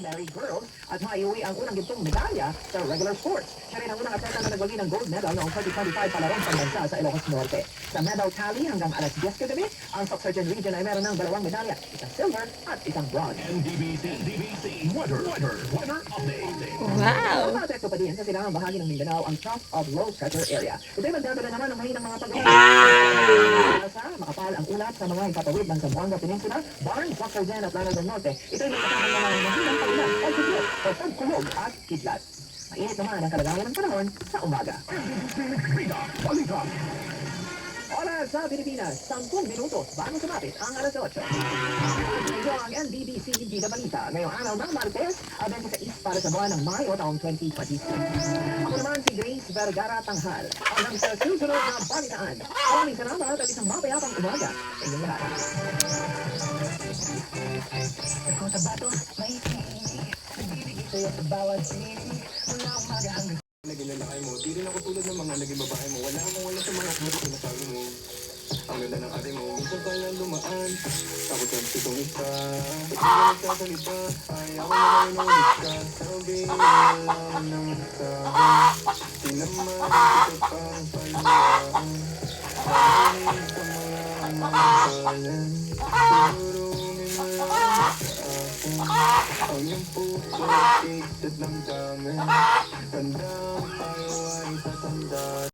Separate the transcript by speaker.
Speaker 1: secondary girls at maiuwi ang unang gintong medalya sa regular sports. Siya rin ang unang atleta na nagwagi ng gold medal noong 2025 palarong pambansa sa Ilocos Norte. Sa medal tally hanggang alas 10 kagabi, ang Soc-Surgeon Region ay meron ng 2 medalya, isang silver at isang bronze.
Speaker 2: NDBC weather update.
Speaker 3: Wow!
Speaker 1: Maapekto pa din sa silangang bahagi ng Mindanao ang trough of low pressure area. Ito'y magdadala naman ng mahinang mga pag-uwi. Makapal ang ulat sa mga ipatawid ng Zamboanga Peninsula, Barnes, Soc-Surgeon at Lanao del Norte. Ito'y magkakaroon ng mga mahinang pagulan, pagkukulog o pagkulog at kidlat. Mainit naman ang kalagayan ng panahon sa umaga. Oras sa Pilipinas, 10 minutos bago sumapit ang alas 8. Ito ang NBBC Bida Balita. Ngayong araw ng Martes, 26 para sa buwan ng Mayo taong 2026. Ako naman si Grace Vergara Tanghal. Hanggang sa susunod na balitaan. Maraming salamat at isang mapayapang umaga sa inyong lahat. Ako sa bato, may tini. Nagbibigay sa'yo sa bawat sinini. Mula umaga hanggang
Speaker 4: naging lalaki mo, di rin ako tulad ng mga naging babae mo. Wala sa mga kumari sinasabi mo. Ang ganda ng ate mo, minsan ka lang dumaan. Takot ang pitong isa, ba't di ka nagsasalita? Ayaw ko na inulit ka, sabihin mo lang naman sa akin. Di naman ito pang paluan. Narinig ka mo lang masalan. Turungin mo lang sa akin. Ang iyong puso at isip ng dami. Tandaan tayo ay tatanda.